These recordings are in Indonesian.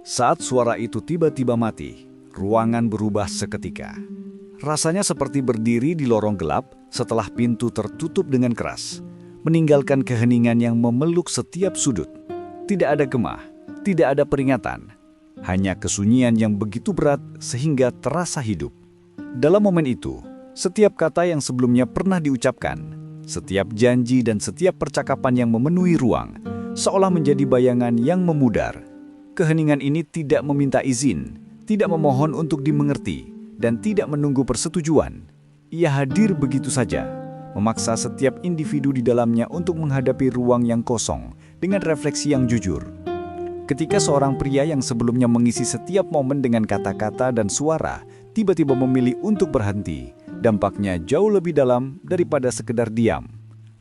Saat suara itu tiba-tiba mati, ruangan berubah seketika. Rasanya seperti berdiri di lorong gelap setelah pintu tertutup dengan keras, meninggalkan keheningan yang memeluk setiap sudut. Tidak ada gema, tidak ada peringatan, hanya kesunyian yang begitu berat sehingga terasa hidup. Dalam momen itu, setiap kata yang sebelumnya pernah diucapkan, setiap janji dan setiap percakapan yang memenuhi ruang, seolah menjadi bayangan yang memudar. Keheningan ini tidak meminta izin, tidak memohon untuk dimengerti, dan tidak menunggu persetujuan. Ia hadir begitu saja, memaksa setiap individu di dalamnya untuk menghadapi ruang yang kosong dengan refleksi yang jujur. Ketika seorang pria yang sebelumnya mengisi setiap momen dengan kata-kata dan suara, tiba-tiba memilih untuk berhenti, dampaknya jauh lebih dalam daripada sekedar diam.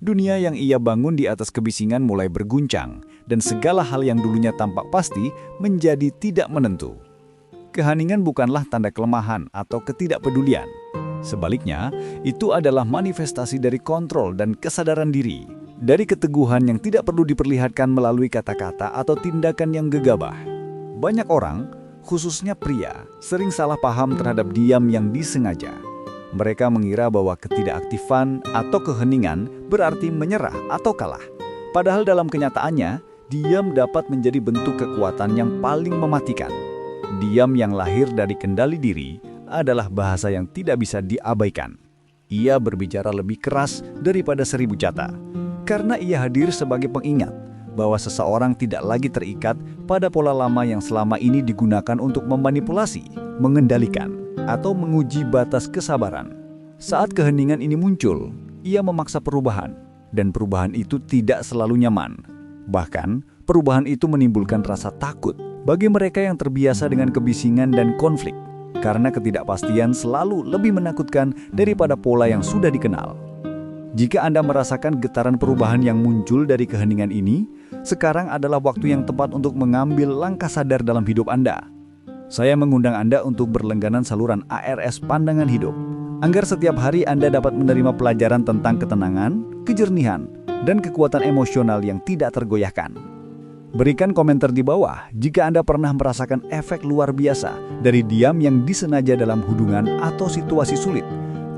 Dunia yang ia bangun di atas kebisingan mulai berguncang, dan segala hal yang dulunya tampak pasti menjadi tidak menentu. Keheningan bukanlah tanda kelemahan atau ketidakpedulian. Sebaliknya, itu adalah manifestasi dari kontrol dan kesadaran diri, dari keteguhan yang tidak perlu diperlihatkan melalui kata-kata atau tindakan yang gegabah. Banyak orang, khususnya pria, sering salah paham terhadap diam yang disengaja. Mereka mengira bahwa ketidakaktifan atau keheningan berarti menyerah atau kalah. Padahal dalam kenyataannya, diam dapat menjadi bentuk kekuatan yang paling mematikan. Diam yang lahir dari kendali diri adalah bahasa yang tidak bisa diabaikan. Ia berbicara lebih keras daripada 1000 kata, karena ia hadir sebagai pengingat bahwa seseorang tidak lagi terikat pada pola lama yang selama ini digunakan untuk memanipulasi, mengendalikan, atau menguji batas kesabaran. Saat keheningan ini muncul, ia memaksa perubahan, dan perubahan itu tidak selalu nyaman. Bahkan, perubahan itu menimbulkan rasa takut bagi mereka yang terbiasa dengan kebisingan dan konflik, karena ketidakpastian selalu lebih menakutkan daripada pola yang sudah dikenal. Jika Anda merasakan getaran perubahan yang muncul dari keheningan ini, sekarang adalah waktu yang tepat untuk mengambil langkah sadar dalam hidup Anda. Saya mengundang Anda untuk berlangganan saluran ARS Pandangan Hidup, agar setiap hari Anda dapat menerima pelajaran tentang ketenangan, kejernihan, dan kekuatan emosional yang tidak tergoyahkan. Berikan komentar di bawah jika Anda pernah merasakan efek luar biasa dari diam yang disengaja dalam hubungan atau situasi sulit,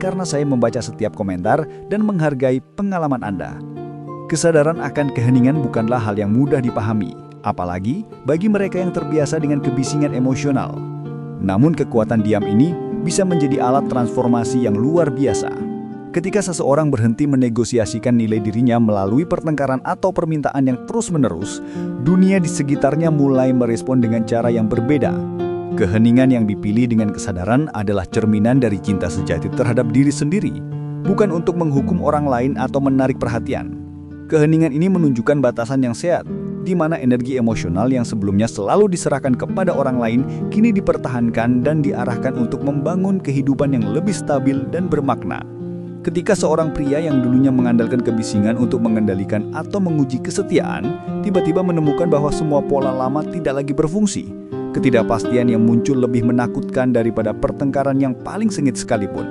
karena saya membaca setiap komentar dan menghargai pengalaman Anda. Kesadaran akan keheningan bukanlah hal yang mudah dipahami, apalagi bagi mereka yang terbiasa dengan kebisingan emosional. Namun kekuatan diam ini bisa menjadi alat transformasi yang luar biasa. Ketika seseorang berhenti menegosiasikan nilai dirinya melalui pertengkaran atau permintaan yang terus-menerus, dunia di sekitarnya mulai merespon dengan cara yang berbeda. Keheningan yang dipilih dengan kesadaran adalah cerminan dari cinta sejati terhadap diri sendiri, bukan untuk menghukum orang lain atau menarik perhatian. Keheningan ini menunjukkan batasan yang sehat, di mana energi emosional yang sebelumnya selalu diserahkan kepada orang lain kini dipertahankan dan diarahkan untuk membangun kehidupan yang lebih stabil dan bermakna. Ketika seorang pria yang dulunya mengandalkan kebisingan untuk mengendalikan atau menguji kesetiaan, tiba-tiba menemukan bahwa semua pola lama tidak lagi berfungsi, ketidakpastian yang muncul lebih menakutkan daripada pertengkaran yang paling sengit sekalipun.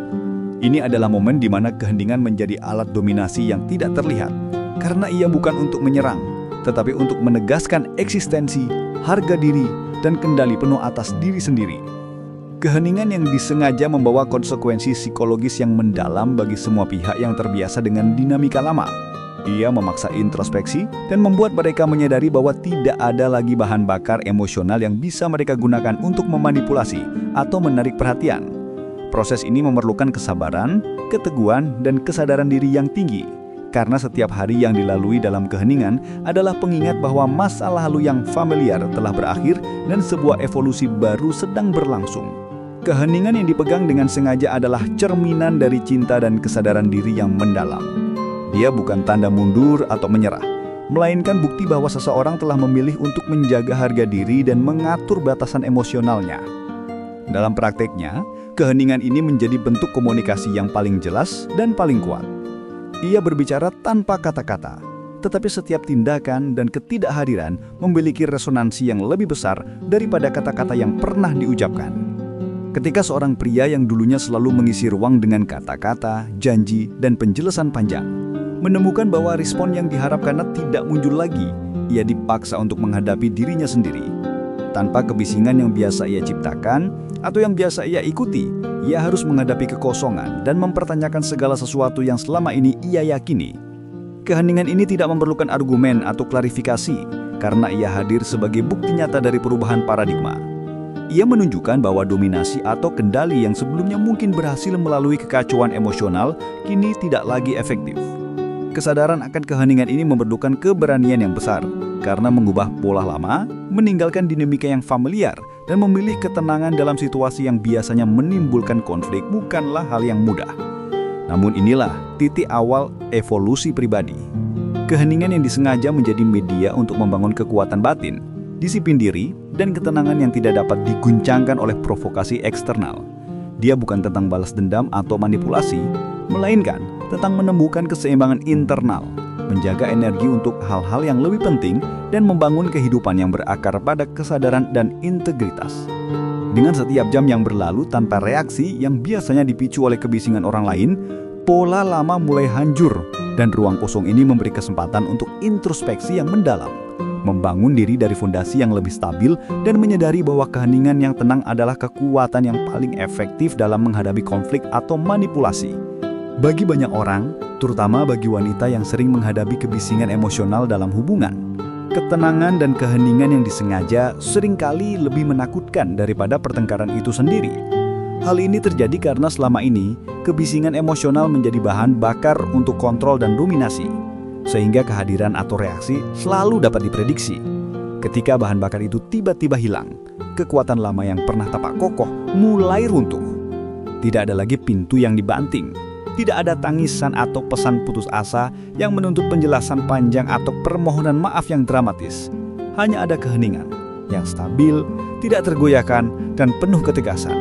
Ini adalah momen di mana keheningan menjadi alat dominasi yang tidak terlihat, karena ia bukan untuk menyerang, tetapi untuk menegaskan eksistensi, harga diri, dan kendali penuh atas diri sendiri. Keheningan yang disengaja membawa konsekuensi psikologis yang mendalam bagi semua pihak yang terbiasa dengan dinamika lama. Ia memaksa introspeksi dan membuat mereka menyadari bahwa tidak ada lagi bahan bakar emosional yang bisa mereka gunakan untuk memanipulasi atau menarik perhatian. Proses ini memerlukan kesabaran, keteguhan, dan kesadaran diri yang tinggi. Karena setiap hari yang dilalui dalam keheningan adalah pengingat bahwa masa lalu yang familiar telah berakhir dan sebuah evolusi baru sedang berlangsung. Keheningan yang dipegang dengan sengaja adalah cerminan dari cinta dan kesadaran diri yang mendalam. Dia bukan tanda mundur atau menyerah, melainkan bukti bahwa seseorang telah memilih untuk menjaga harga diri dan mengatur batasan emosionalnya. Dalam prakteknya, keheningan ini menjadi bentuk komunikasi yang paling jelas dan paling kuat. Ia berbicara tanpa kata-kata, tetapi setiap tindakan dan ketidakhadiran memiliki resonansi yang lebih besar daripada kata-kata yang pernah diucapkan. Ketika seorang pria yang dulunya selalu mengisi ruang dengan kata-kata, janji, dan penjelasan panjang, menemukan bahwa respon yang diharapkannya tidak muncul lagi, ia dipaksa untuk menghadapi dirinya sendiri. Tanpa kebisingan yang biasa ia ciptakan atau yang biasa ia ikuti, ia harus menghadapi kekosongan dan mempertanyakan segala sesuatu yang selama ini ia yakini. Keheningan ini tidak memerlukan argumen atau klarifikasi, karena ia hadir sebagai bukti nyata dari perubahan paradigma. Ia menunjukkan bahwa dominasi atau kendali yang sebelumnya mungkin berhasil melalui kekacauan emosional, kini tidak lagi efektif. Kesadaran akan keheningan ini memerlukan keberanian yang besar, karena mengubah pola lama, meninggalkan dinamika yang familiar, dan memilih ketenangan dalam situasi yang biasanya menimbulkan konflik bukanlah hal yang mudah. Namun inilah titik awal evolusi pribadi. Keheningan yang disengaja menjadi media untuk membangun kekuatan batin, disiplin diri, dan ketenangan yang tidak dapat diguncangkan oleh provokasi eksternal. Dia bukan tentang balas dendam atau manipulasi, melainkan tentang menemukan keseimbangan internal, menjaga energi untuk hal-hal yang lebih penting, dan membangun kehidupan yang berakar pada kesadaran dan integritas. Dengan setiap jam yang berlalu tanpa reaksi yang biasanya dipicu oleh kebisingan orang lain, pola lama mulai hancur, dan ruang kosong ini memberi kesempatan untuk introspeksi yang mendalam, membangun diri dari fondasi yang lebih stabil, dan menyadari bahwa keheningan yang tenang adalah kekuatan yang paling efektif dalam menghadapi konflik atau manipulasi. Bagi banyak orang, terutama bagi wanita yang sering menghadapi kebisingan emosional dalam hubungan, ketenangan dan keheningan yang disengaja seringkali lebih menakutkan daripada pertengkaran itu sendiri. Hal ini terjadi karena selama ini, kebisingan emosional menjadi bahan bakar untuk kontrol dan dominasi, sehingga kehadiran atau reaksi selalu dapat diprediksi. Ketika bahan bakar itu tiba-tiba hilang, kekuatan lama yang pernah tapak kokoh mulai runtuh. Tidak ada lagi pintu yang dibanting. Tidak ada tangisan atau pesan putus asa yang menuntut penjelasan panjang atau permohonan maaf yang dramatis. Hanya ada keheningan yang stabil, tidak tergoyahkan, dan penuh ketegasan.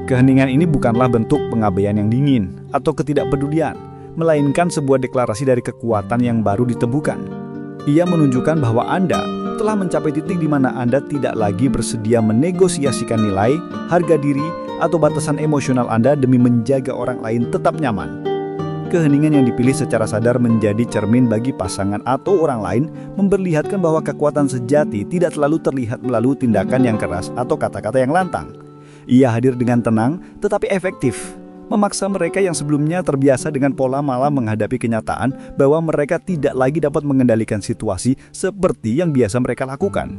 Keheningan ini bukanlah bentuk pengabaian yang dingin atau ketidakpedulian, melainkan sebuah deklarasi dari kekuatan yang baru ditemukan. Ia menunjukkan bahwa Anda telah mencapai titik di mana Anda tidak lagi bersedia menegosiasikan nilai, harga diri, atau batasan emosional Anda demi menjaga orang lain tetap nyaman. Keheningan yang dipilih secara sadar menjadi cermin bagi pasangan atau orang lain, memperlihatkan bahwa kekuatan sejati tidak selalu terlihat melalui tindakan yang keras atau kata-kata yang lantang. Ia hadir dengan tenang tetapi efektif, memaksa mereka yang sebelumnya terbiasa dengan pola malah menghadapi kenyataan bahwa mereka tidak lagi dapat mengendalikan situasi seperti yang biasa mereka lakukan.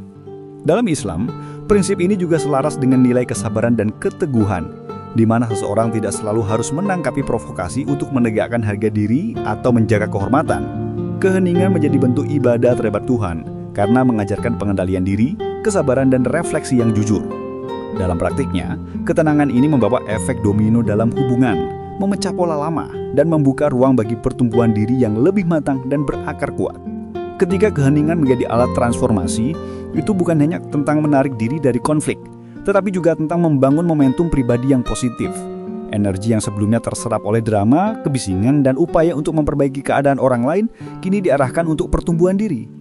Dalam Islam, prinsip ini juga selaras dengan nilai kesabaran dan keteguhan, di mana seseorang tidak selalu harus menangkapi provokasi untuk menegakkan harga diri atau menjaga kehormatan. Keheningan menjadi bentuk ibadah terhadap Tuhan, karena mengajarkan pengendalian diri, kesabaran, dan refleksi yang jujur. Dalam praktiknya, ketenangan ini membawa efek domino dalam hubungan, memecah pola lama, dan membuka ruang bagi pertumbuhan diri yang lebih matang dan berakar kuat. Ketika keheningan menjadi alat transformasi, itu bukan hanya tentang menarik diri dari konflik, tetapi juga tentang membangun momentum pribadi yang positif. Energi yang sebelumnya terserap oleh drama, kebisingan, dan upaya untuk memperbaiki keadaan orang lain, kini diarahkan untuk pertumbuhan diri.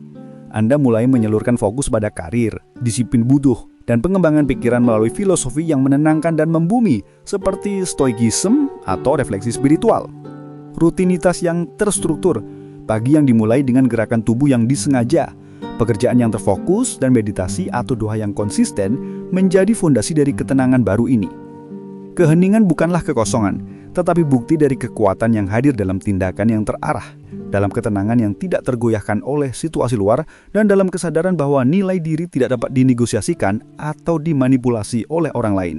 Anda mulai menyalurkan fokus pada karir, disiplin butuh, dan pengembangan pikiran melalui filosofi yang menenangkan dan membumi, seperti stoikisme atau refleksi spiritual. Rutinitas yang terstruktur, pagi yang dimulai dengan gerakan tubuh yang disengaja, pekerjaan yang terfokus, dan meditasi atau doa yang konsisten menjadi fondasi dari ketenangan baru ini. Keheningan bukanlah kekosongan, tetapi bukti dari kekuatan yang hadir dalam tindakan yang terarah, dalam ketenangan yang tidak tergoyahkan oleh situasi luar, dan dalam kesadaran bahwa nilai diri tidak dapat dinegosiasikan atau dimanipulasi oleh orang lain.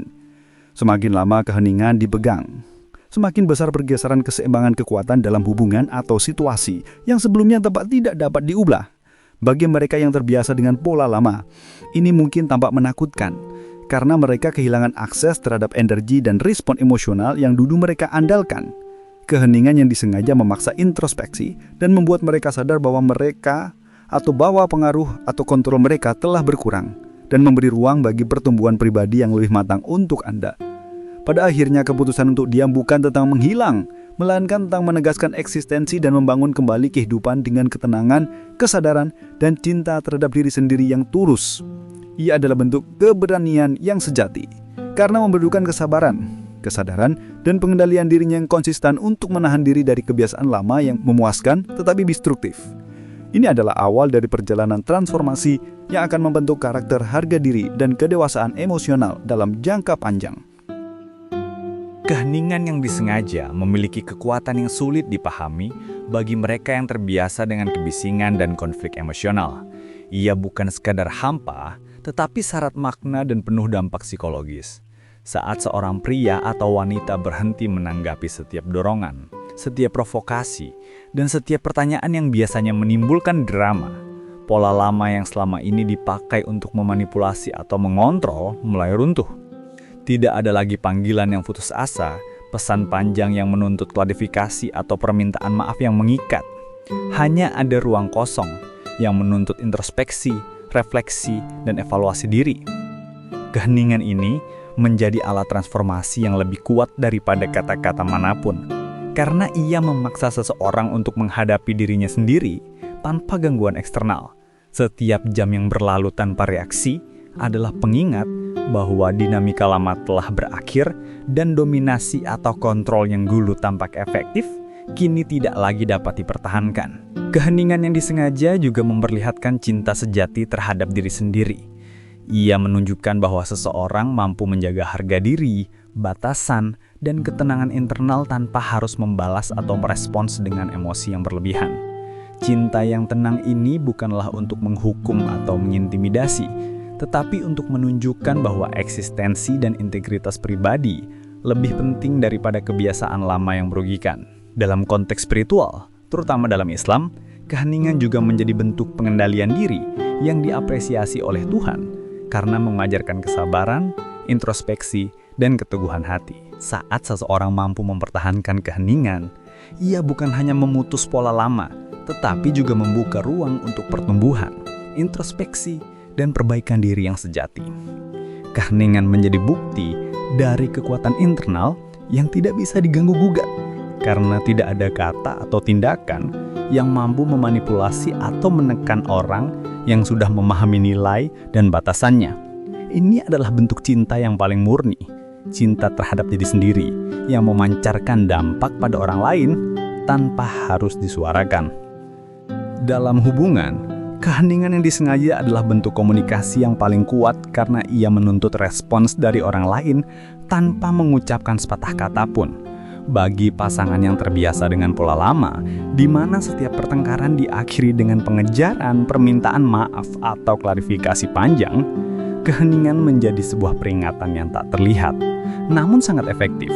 Semakin lama keheningan dipegang, semakin besar pergeseran keseimbangan kekuatan dalam hubungan atau situasi yang sebelumnya tidak dapat diubah. Bagi mereka yang terbiasa dengan pola lama, ini mungkin tampak menakutkan, karena mereka kehilangan akses terhadap energi dan respon emosional yang dulu mereka andalkan. Keheningan yang disengaja memaksa introspeksi dan membuat mereka sadar bahwa pengaruh atau kontrol mereka telah berkurang, dan memberi ruang bagi pertumbuhan pribadi yang lebih matang untuk Anda. Pada akhirnya, keputusan untuk diam bukan tentang menghilang, melainkan tentang menegaskan eksistensi dan membangun kembali kehidupan dengan ketenangan, kesadaran, dan cinta terhadap diri sendiri yang tulus. Ia adalah bentuk keberanian yang sejati, karena memerlukan kesabaran, kesadaran, dan pengendalian dirinya yang konsisten untuk menahan diri dari kebiasaan lama yang memuaskan tetapi destruktif. Ini adalah awal dari perjalanan transformasi yang akan membentuk karakter, harga diri, dan kedewasaan emosional dalam jangka panjang. Keheningan yang disengaja memiliki kekuatan yang sulit dipahami bagi mereka yang terbiasa dengan kebisingan dan konflik emosional. Ia bukan sekadar hampa, tetapi syarat makna dan penuh dampak psikologis. Saat seorang pria atau wanita berhenti menanggapi setiap dorongan, setiap provokasi, dan setiap pertanyaan yang biasanya menimbulkan drama, pola lama yang selama ini dipakai untuk memanipulasi atau mengontrol mulai runtuh. Tidak ada lagi panggilan yang putus asa, pesan panjang yang menuntut klarifikasi atau permintaan maaf yang mengikat. Hanya ada ruang kosong yang menuntut introspeksi, refleksi, dan evaluasi diri. Keheningan ini menjadi alat transformasi yang lebih kuat daripada kata-kata manapun, karena ia memaksa seseorang untuk menghadapi dirinya sendiri tanpa gangguan eksternal. Setiap jam yang berlalu tanpa reaksi adalah pengingat bahwa dinamika lama telah berakhir dan dominasi atau kontrol yang dulu tampak efektif kini tidak lagi dapat dipertahankan. Keheningan yang disengaja juga memperlihatkan cinta sejati terhadap diri sendiri. Ia menunjukkan bahwa seseorang mampu menjaga harga diri, batasan, dan ketenangan internal tanpa harus membalas atau merespons dengan emosi yang berlebihan. Cinta yang tenang ini bukanlah untuk menghukum atau mengintimidasi, tetapi untuk menunjukkan bahwa eksistensi dan integritas pribadi lebih penting daripada kebiasaan lama yang merugikan. Dalam konteks spiritual, terutama dalam Islam, keheningan juga menjadi bentuk pengendalian diri yang diapresiasi oleh Tuhan karena mengajarkan kesabaran, introspeksi, dan keteguhan hati. Saat seseorang mampu mempertahankan keheningan, ia bukan hanya memutus pola lama, tetapi juga membuka ruang untuk pertumbuhan, introspeksi, dan perbaikan diri yang sejati. Keheningan menjadi bukti dari kekuatan internal yang tidak bisa diganggu-gugat, karena tidak ada kata atau tindakan yang mampu memanipulasi atau menekan orang yang sudah memahami nilai dan batasannya. Ini adalah bentuk cinta yang paling murni, cinta terhadap diri sendiri yang memancarkan dampak pada orang lain tanpa harus disuarakan. Dalam hubungan, keheningan yang disengaja adalah bentuk komunikasi yang paling kuat karena ia menuntut respons dari orang lain tanpa mengucapkan sepatah kata pun. Bagi pasangan yang terbiasa dengan pola lama, di mana setiap pertengkaran diakhiri dengan pengejaran, permintaan maaf, atau klarifikasi panjang, keheningan menjadi sebuah peringatan yang tak terlihat, namun sangat efektif.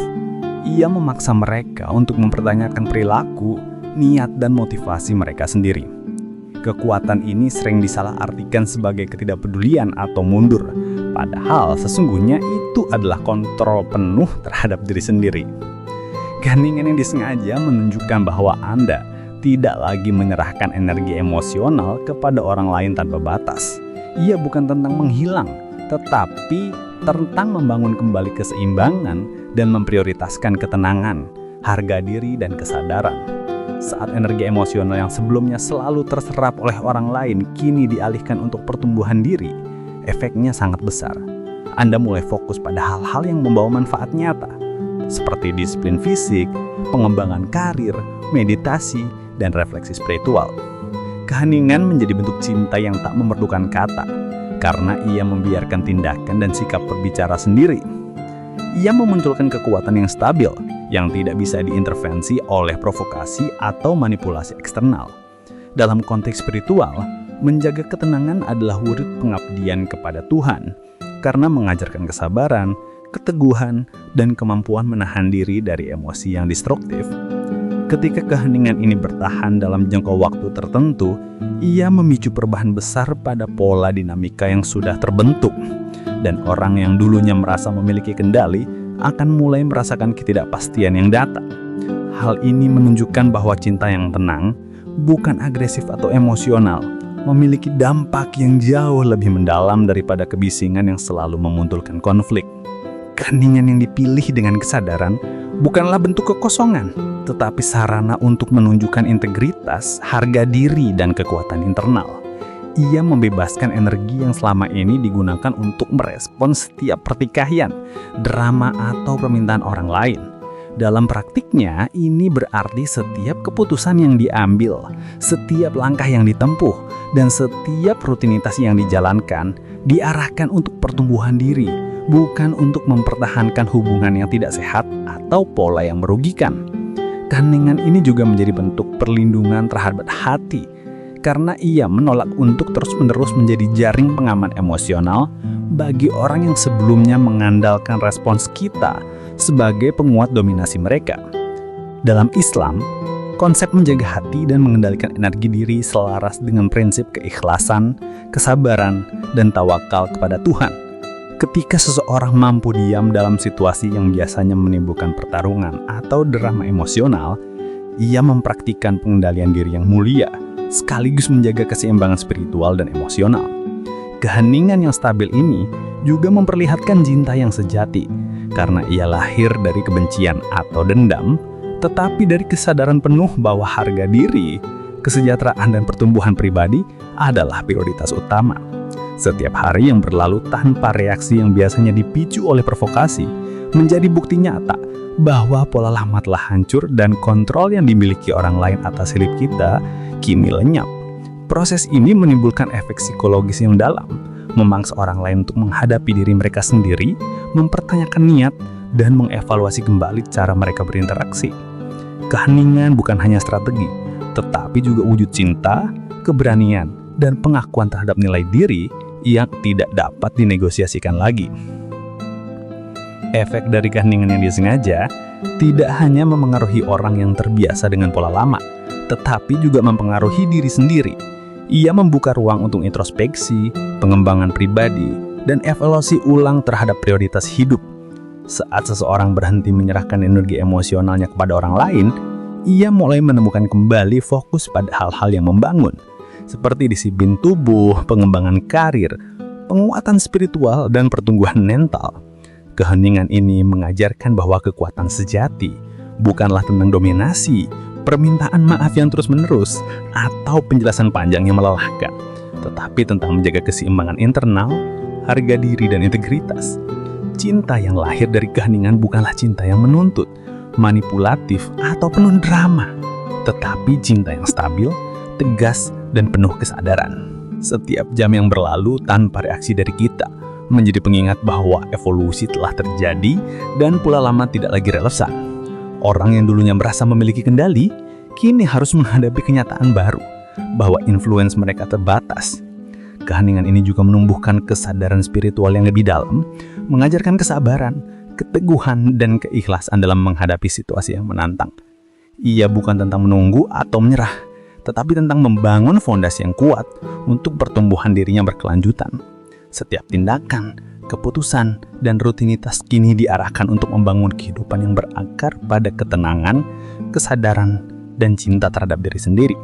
Ia memaksa mereka untuk mempertanyakan perilaku, niat, dan motivasi mereka sendiri. Kekuatan ini sering disalahartikan sebagai ketidakpedulian atau mundur, padahal sesungguhnya itu adalah kontrol penuh terhadap diri sendiri. Keheningan yang disengaja menunjukkan bahwa Anda tidak lagi menyerahkan energi emosional kepada orang lain tanpa batas. Ia bukan tentang menghilang, tetapi tentang membangun kembali keseimbangan dan memprioritaskan ketenangan, harga diri, dan kesadaran. Saat energi emosional yang sebelumnya selalu terserap oleh orang lain kini dialihkan untuk pertumbuhan diri, efeknya sangat besar. Anda mulai fokus pada hal-hal yang membawa manfaat nyata, seperti disiplin fisik, pengembangan karir, meditasi, dan refleksi spiritual. Keheningan menjadi bentuk cinta yang tak memerlukan kata, karena ia membiarkan tindakan dan sikap berbicara sendiri. Ia memunculkan kekuatan yang stabil, yang tidak bisa diintervensi oleh provokasi atau manipulasi eksternal. Dalam konteks spiritual, menjaga ketenangan adalah wujud pengabdian kepada Tuhan, karena mengajarkan kesabaran, keteguhan, dan kemampuan menahan diri dari emosi yang destruktif. Ketika keheningan ini bertahan dalam jangka waktu tertentu, ia memicu perubahan besar pada pola dinamika yang sudah terbentuk, dan orang yang dulunya merasa memiliki kendali akan mulai merasakan ketidakpastian yang datang. Hal ini menunjukkan bahwa cinta yang tenang, bukan agresif atau emosional, memiliki dampak yang jauh lebih mendalam daripada kebisingan yang selalu memunculkan konflik. Keheningan yang dipilih dengan kesadaran bukanlah bentuk kekosongan, tetapi sarana untuk menunjukkan integritas, harga diri, dan kekuatan internal. Ia membebaskan energi yang selama ini digunakan untuk merespons setiap pertikaian, drama, atau permintaan orang lain. Dalam praktiknya, ini berarti setiap keputusan yang diambil, setiap langkah yang ditempuh, dan setiap rutinitas yang dijalankan diarahkan untuk pertumbuhan diri, bukan untuk mempertahankan hubungan yang tidak sehat atau pola yang merugikan. Keheningan ini juga menjadi bentuk perlindungan terhadap hati, karena ia menolak untuk terus-menerus menjadi jaring pengaman emosional bagi orang yang sebelumnya mengandalkan respons kita sebagai penguat dominasi mereka. Dalam Islam, konsep menjaga hati dan mengendalikan energi diri selaras dengan prinsip keikhlasan, kesabaran, dan tawakal kepada Tuhan. Ketika seseorang mampu diam dalam situasi yang biasanya menimbulkan pertarungan atau drama emosional, ia mempraktikkan pengendalian diri yang mulia, sekaligus menjaga keseimbangan spiritual dan emosional. Keheningan yang stabil ini juga memperlihatkan cinta yang sejati, karena ia lahir dari kebencian atau dendam, tetapi dari kesadaran penuh bahwa harga diri, kesejahteraan, dan pertumbuhan pribadi adalah prioritas utama. Setiap hari yang berlalu tanpa reaksi yang biasanya dipicu oleh provokasi menjadi bukti nyata bahwa pola lama telah hancur dan kontrol yang dimiliki orang lain atas hidup kita kini lenyap. Proses ini menimbulkan efek psikologis yang dalam, memaksa orang lain untuk menghadapi diri mereka sendiri, mempertanyakan niat, dan mengevaluasi kembali cara mereka berinteraksi. Keheningan bukan hanya strategi, tetapi juga wujud cinta, keberanian, dan pengakuan terhadap nilai diri yang tidak dapat dinegosiasikan lagi. Efek dari keheningan yang disengaja tidak hanya memengaruhi orang yang terbiasa dengan pola lama, tetapi juga mempengaruhi diri sendiri. Ia membuka ruang untuk introspeksi, pengembangan pribadi, dan evaluasi ulang terhadap prioritas hidup. Saat seseorang berhenti menyerahkan energi emosionalnya kepada orang lain, ia mulai menemukan kembali fokus pada hal-hal yang membangun, seperti disiplin tubuh, pengembangan karir, penguatan spiritual, dan pertumbuhan mental. Keheningan ini mengajarkan bahwa kekuatan sejati bukanlah tentang dominasi, permintaan maaf yang terus-menerus, atau penjelasan panjang yang melelahkan, tetapi tentang menjaga keseimbangan internal, harga diri, dan integritas. Cinta yang lahir dari keheningan bukanlah cinta yang menuntut, manipulatif, atau penuh drama, tetapi cinta yang stabil, tegas, dan penuh kesadaran. Setiap jam yang berlalu tanpa reaksi dari kita menjadi pengingat bahwa evolusi telah terjadi dan pola lama tidak lagi relevan. Orang yang dulunya merasa memiliki kendali, kini harus menghadapi kenyataan baru bahwa influence mereka terbatas. Keheningan ini juga menumbuhkan kesadaran spiritual yang lebih dalam, mengajarkan kesabaran, keteguhan, dan keikhlasan dalam menghadapi situasi yang menantang. Ia bukan tentang menunggu atau menyerah, tetapi tentang membangun fondasi yang kuat untuk pertumbuhan dirinya berkelanjutan. Setiap tindakan, keputusan, dan rutinitas kini diarahkan untuk membangun kehidupan yang berakar pada ketenangan, kesadaran, dan cinta terhadap diri sendiri.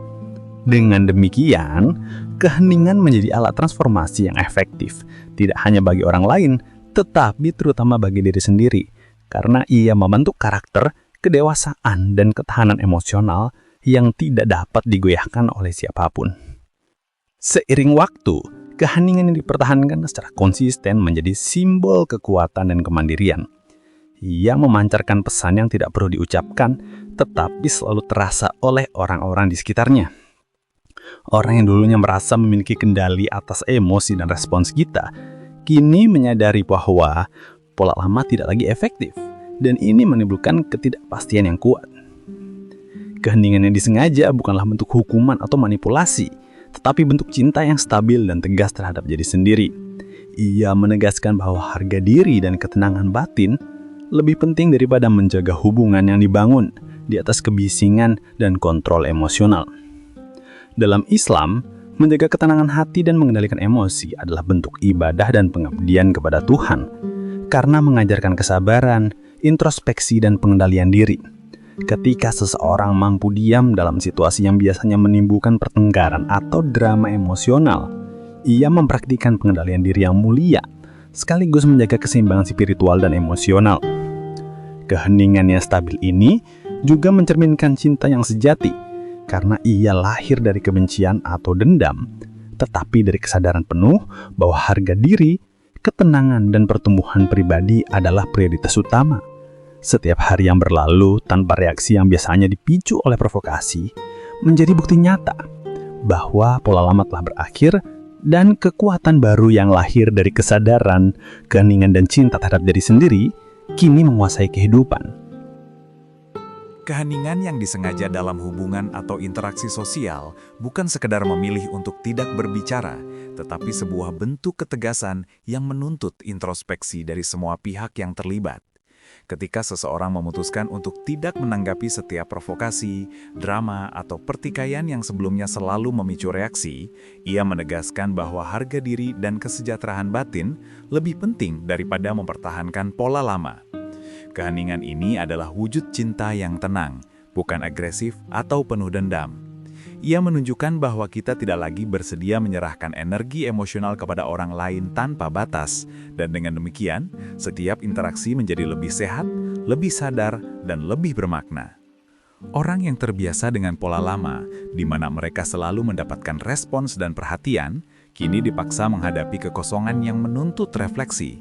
Dengan demikian, keheningan menjadi alat transformasi yang efektif, tidak hanya bagi orang lain, tetapi terutama bagi diri sendiri, karena ia membentuk karakter, kedewasaan, dan ketahanan emosional yang tidak dapat digoyahkan oleh siapapun. Seiring waktu, keheningan yang dipertahankan secara konsisten menjadi simbol kekuatan dan kemandirian. Ia memancarkan pesan yang tidak perlu diucapkan, tetapi selalu terasa oleh orang-orang di sekitarnya. Orang yang dulunya merasa memiliki kendali atas emosi dan respons kita, kini menyadari bahwa pola lama tidak lagi efektif, dan ini menimbulkan ketidakpastian yang kuat. Keheningan yang disengaja bukanlah bentuk hukuman atau manipulasi, tetapi bentuk cinta yang stabil dan tegas terhadap diri sendiri. Ia menegaskan bahwa harga diri dan ketenangan batin lebih penting daripada menjaga hubungan yang dibangun di atas kebisingan dan kontrol emosional. Dalam Islam, menjaga ketenangan hati dan mengendalikan emosi adalah bentuk ibadah dan pengabdian kepada Tuhan, karena mengajarkan kesabaran, introspeksi, dan pengendalian diri. Ketika seseorang mampu diam dalam situasi yang biasanya menimbulkan pertengkaran atau drama emosional, ia mempraktikkan pengendalian diri yang mulia, sekaligus menjaga keseimbangan spiritual dan emosional. Keheningan yang stabil ini juga mencerminkan cinta yang sejati, karena ia lahir dari kebencian atau dendam, tetapi dari kesadaran penuh bahwa harga diri, ketenangan, dan pertumbuhan pribadi adalah prioritas utama. Setiap hari yang berlalu tanpa reaksi yang biasanya dipicu oleh provokasi menjadi bukti nyata bahwa pola lama telah berakhir dan kekuatan baru yang lahir dari kesadaran, keheningan dan cinta terhadap diri sendiri kini menguasai kehidupan. Keheningan yang disengaja dalam hubungan atau interaksi sosial bukan sekedar memilih untuk tidak berbicara, tetapi sebuah bentuk ketegasan yang menuntut introspeksi dari semua pihak yang terlibat. Ketika seseorang memutuskan untuk tidak menanggapi setiap provokasi, drama, atau pertikaian yang sebelumnya selalu memicu reaksi, ia menegaskan bahwa harga diri dan kesejahteraan batin lebih penting daripada mempertahankan pola lama. Keheningan ini adalah wujud cinta yang tenang, bukan agresif atau penuh dendam. Ia menunjukkan bahwa kita tidak lagi bersedia menyerahkan energi emosional kepada orang lain tanpa batas, dan dengan demikian, setiap interaksi menjadi lebih sehat, lebih sadar, dan lebih bermakna. Orang yang terbiasa dengan pola lama, di mana mereka selalu mendapatkan respons dan perhatian, kini dipaksa menghadapi kekosongan yang menuntut refleksi.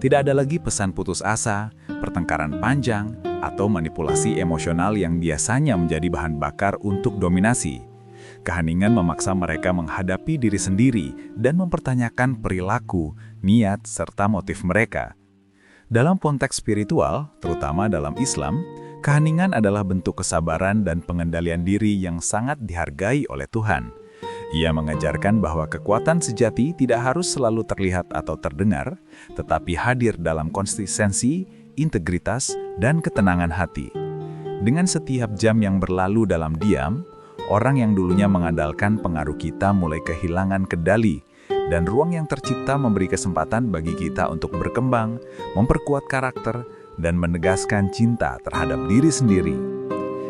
Tidak ada lagi pesan putus asa, pertengkaran panjang, atau manipulasi emosional yang biasanya menjadi bahan bakar untuk dominasi. Keheningan memaksa mereka menghadapi diri sendiri dan mempertanyakan perilaku, niat, serta motif mereka. Dalam konteks spiritual, terutama dalam Islam, keheningan adalah bentuk kesabaran dan pengendalian diri yang sangat dihargai oleh Tuhan. Ia mengajarkan bahwa kekuatan sejati tidak harus selalu terlihat atau terdengar, tetapi hadir dalam konsistensi, integritas, dan ketenangan hati. Dengan setiap jam yang berlalu dalam diam, orang yang dulunya mengandalkan pengaruh kita mulai kehilangan kendali, dan ruang yang tercipta memberi kesempatan bagi kita untuk berkembang, memperkuat karakter, dan menegaskan cinta terhadap diri sendiri.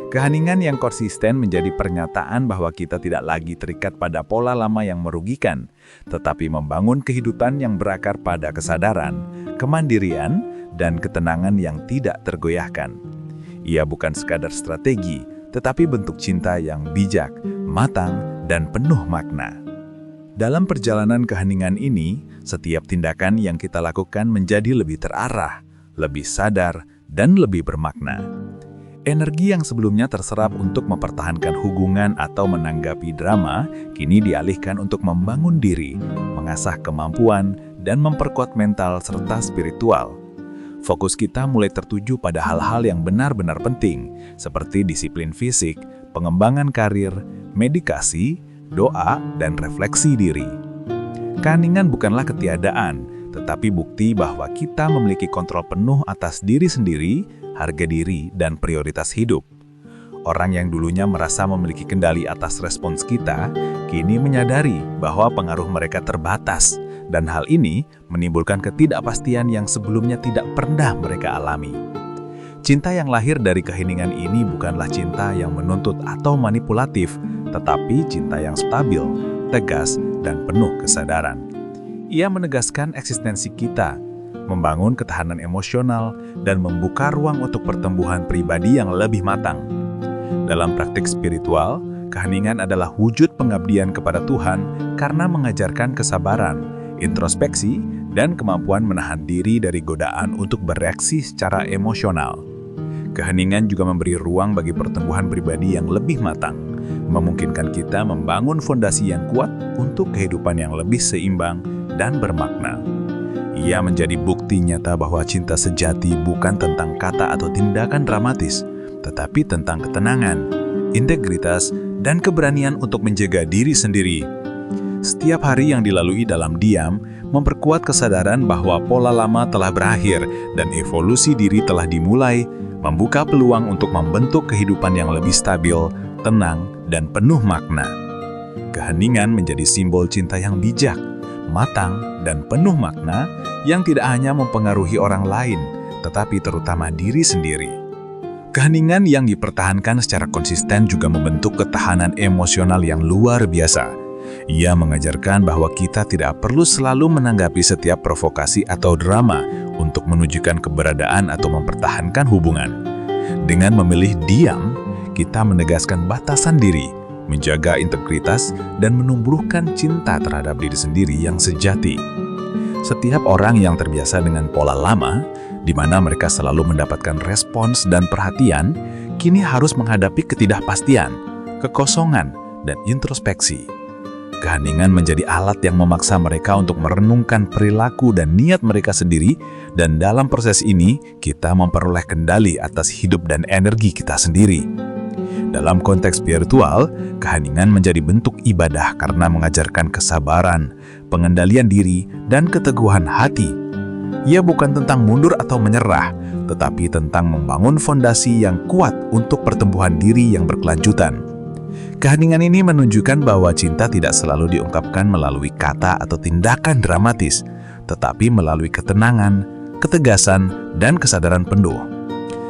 Keheningan yang konsisten menjadi pernyataan bahwa kita tidak lagi terikat pada pola lama yang merugikan, tetapi membangun kehidupan yang berakar pada kesadaran, kemandirian, dan ketenangan yang tidak tergoyahkan. Ia bukan sekadar strategi, tetapi bentuk cinta yang bijak, matang, dan penuh makna. Dalam perjalanan keheningan ini, setiap tindakan yang kita lakukan menjadi lebih terarah, lebih sadar, dan lebih bermakna. Energi yang sebelumnya terserap untuk mempertahankan hubungan atau menanggapi drama, kini dialihkan untuk membangun diri, mengasah kemampuan, dan memperkuat mental serta spiritual. Fokus kita mulai tertuju pada hal-hal yang benar-benar penting, seperti disiplin fisik, pengembangan karir, meditasi, doa, dan refleksi diri. Keheningan bukanlah ketiadaan, tetapi bukti bahwa kita memiliki kontrol penuh atas diri sendiri, harga diri, dan prioritas hidup. Orang yang dulunya merasa memiliki kendali atas respons kita, kini menyadari bahwa pengaruh mereka terbatas, dan hal ini menimbulkan ketidakpastian yang sebelumnya tidak pernah mereka alami. Cinta yang lahir dari keheningan ini bukanlah cinta yang menuntut atau manipulatif, tetapi cinta yang stabil, tegas, dan penuh kesadaran. Ia menegaskan eksistensi kita, membangun ketahanan emosional, dan membuka ruang untuk pertumbuhan pribadi yang lebih matang. Dalam praktik spiritual, keheningan adalah wujud pengabdian kepada Tuhan karena mengajarkan kesabaran, introspeksi, dan kemampuan menahan diri dari godaan untuk bereaksi secara emosional. Keheningan juga memberi ruang bagi pertumbuhan pribadi yang lebih matang, memungkinkan kita membangun fondasi yang kuat untuk kehidupan yang lebih seimbang dan bermakna. Ia menjadi bukti nyata bahwa cinta sejati bukan tentang kata atau tindakan dramatis, tetapi tentang ketenangan, integritas, dan keberanian untuk menjaga diri sendiri. Setiap hari yang dilalui dalam diam memperkuat kesadaran bahwa pola lama telah berakhir dan evolusi diri telah dimulai, membuka peluang untuk membentuk kehidupan yang lebih stabil, tenang, dan penuh makna. Keheningan menjadi simbol cinta yang bijak, matang, dan penuh makna yang tidak hanya mempengaruhi orang lain, tetapi terutama diri sendiri. Keheningan yang dipertahankan secara konsisten juga membentuk ketahanan emosional yang luar biasa. Ia mengajarkan bahwa kita tidak perlu selalu menanggapi setiap provokasi atau drama untuk menunjukkan keberadaan atau mempertahankan hubungan. Dengan memilih diam, kita menegaskan batasan diri, menjaga integritas, dan menumbuhkan cinta terhadap diri sendiri yang sejati. Setiap orang yang terbiasa dengan pola lama di mana mereka selalu mendapatkan respons dan perhatian, kini harus menghadapi ketidakpastian, kekosongan, dan introspeksi. Keheningan menjadi alat yang memaksa mereka untuk merenungkan perilaku dan niat mereka sendiri, dan dalam proses ini kita memperoleh kendali atas hidup dan energi kita sendiri. Dalam konteks spiritual, keheningan menjadi bentuk ibadah karena mengajarkan kesabaran, pengendalian diri, dan keteguhan hati. Ia bukan tentang mundur atau menyerah, tetapi tentang membangun fondasi yang kuat untuk pertumbuhan diri yang berkelanjutan. Keheningan ini menunjukkan bahwa cinta tidak selalu diungkapkan melalui kata atau tindakan dramatis, tetapi melalui ketenangan, ketegasan, dan kesadaran penuh.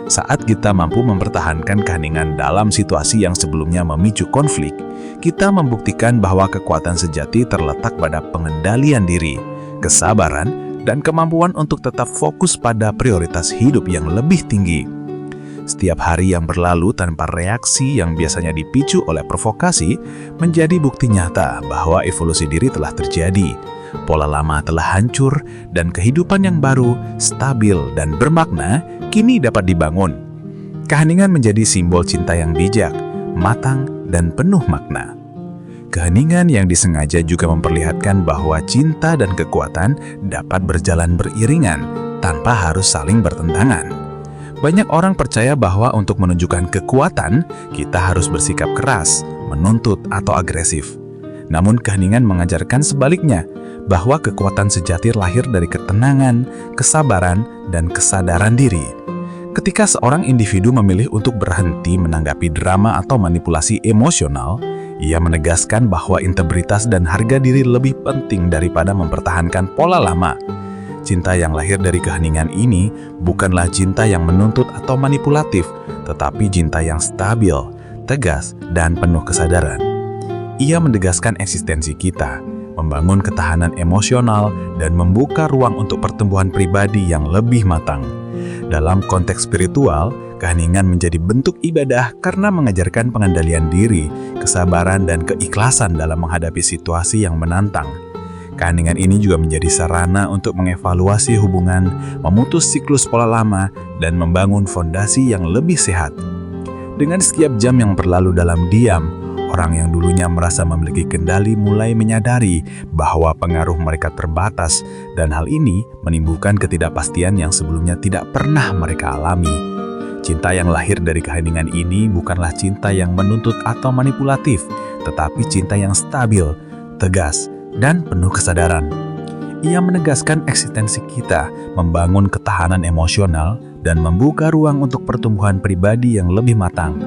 Saat kita mampu mempertahankan keheningan dalam situasi yang sebelumnya memicu konflik, kita membuktikan bahwa kekuatan sejati terletak pada pengendalian diri, kesabaran, dan kemampuan untuk tetap fokus pada prioritas hidup yang lebih tinggi. Setiap hari yang berlalu tanpa reaksi yang biasanya dipicu oleh provokasi menjadi bukti nyata bahwa evolusi diri telah terjadi. Pola lama telah hancur dan kehidupan yang baru, stabil, dan bermakna kini dapat dibangun. Keheningan menjadi simbol cinta yang bijak, matang, dan penuh makna. Keheningan yang disengaja juga memperlihatkan bahwa cinta dan kekuatan dapat berjalan beriringan tanpa harus saling bertentangan. Banyak orang percaya bahwa untuk menunjukkan kekuatan, kita harus bersikap keras, menuntut, atau agresif. Namun keheningan mengajarkan sebaliknya, bahwa kekuatan sejati lahir dari ketenangan, kesabaran, dan kesadaran diri. Ketika seorang individu memilih untuk berhenti menanggapi drama atau manipulasi emosional, ia menegaskan bahwa integritas dan harga diri lebih penting daripada mempertahankan pola lama. Cinta yang lahir dari keheningan ini bukanlah cinta yang menuntut atau manipulatif, tetapi cinta yang stabil, tegas, dan penuh kesadaran. Ia menegaskan eksistensi kita, membangun ketahanan emosional, dan membuka ruang untuk pertumbuhan pribadi yang lebih matang. Dalam konteks spiritual, keheningan menjadi bentuk ibadah karena mengajarkan pengendalian diri, kesabaran, dan keikhlasan dalam menghadapi situasi yang menantang. Keheningan ini juga menjadi sarana untuk mengevaluasi hubungan, memutus siklus pola lama, dan membangun fondasi yang lebih sehat. Dengan setiap jam yang berlalu dalam diam, orang yang dulunya merasa memiliki kendali mulai menyadari bahwa pengaruh mereka terbatas, dan hal ini menimbulkan ketidakpastian yang sebelumnya tidak pernah mereka alami. Cinta yang lahir dari keheningan ini bukanlah cinta yang menuntut atau manipulatif, tetapi cinta yang stabil, tegas, dan penuh kesadaran. Ia menegaskan eksistensi kita, membangun ketahanan emosional, dan membuka ruang untuk pertumbuhan pribadi yang lebih matang.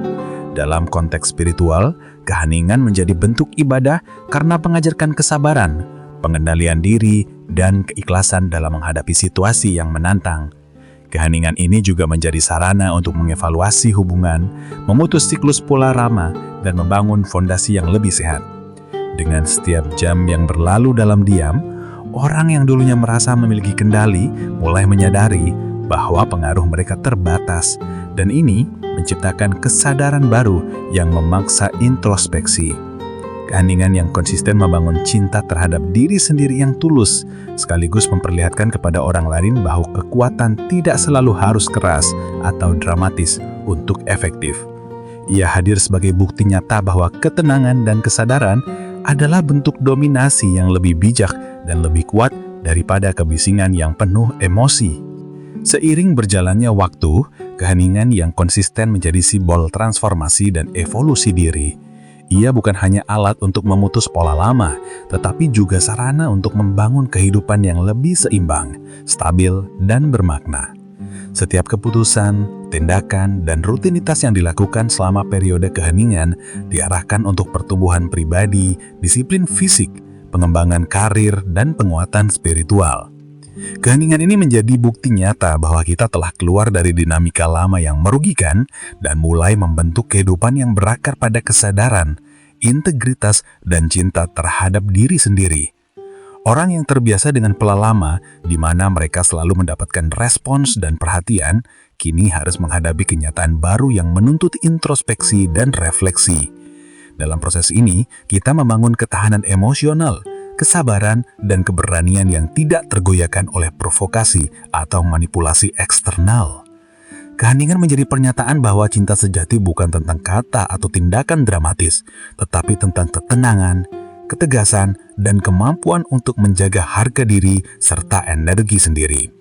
Dalam konteks spiritual, keheningan menjadi bentuk ibadah karena mengajarkan kesabaran, pengendalian diri, dan keikhlasan dalam menghadapi situasi yang menantang. Keheningan ini juga menjadi sarana untuk mengevaluasi hubungan, memutus siklus pola lama, dan membangun fondasi yang lebih sehat. Dengan setiap jam yang berlalu dalam diam, orang yang dulunya merasa memiliki kendali mulai menyadari bahwa pengaruh mereka terbatas, dan ini menciptakan kesadaran baru yang memaksa introspeksi. Keheningan yang konsisten membangun cinta terhadap diri sendiri yang tulus, sekaligus memperlihatkan kepada orang lain bahwa kekuatan tidak selalu harus keras atau dramatis untuk efektif. Ia hadir sebagai bukti nyata bahwa ketenangan dan kesadaran adalah bentuk dominasi yang lebih bijak dan lebih kuat daripada kebisingan yang penuh emosi. Seiring berjalannya waktu, keheningan yang konsisten menjadi simbol transformasi dan evolusi diri. Ia bukan hanya alat untuk memutus pola lama, tetapi juga sarana untuk membangun kehidupan yang lebih seimbang, stabil, dan bermakna. Setiap keputusan, tindakan, dan rutinitas yang dilakukan selama periode keheningan diarahkan untuk pertumbuhan pribadi, disiplin fisik, pengembangan karir, dan penguatan spiritual. Keheningan ini menjadi bukti nyata bahwa kita telah keluar dari dinamika lama yang merugikan dan mulai membentuk kehidupan yang berakar pada kesadaran, integritas, dan cinta terhadap diri sendiri. Orang yang terbiasa dengan pola lama, di mana mereka selalu mendapatkan respons dan perhatian, kini harus menghadapi kenyataan baru yang menuntut introspeksi dan refleksi. Dalam proses ini, kita membangun ketahanan emosional, kesabaran, dan keberanian yang tidak tergoyahkan oleh provokasi atau manipulasi eksternal. Keheningan menjadi pernyataan bahwa cinta sejati bukan tentang kata atau tindakan dramatis, tetapi tentang ketenangan, ketegasan, dan kemampuan untuk menjaga harga diri serta energi sendiri.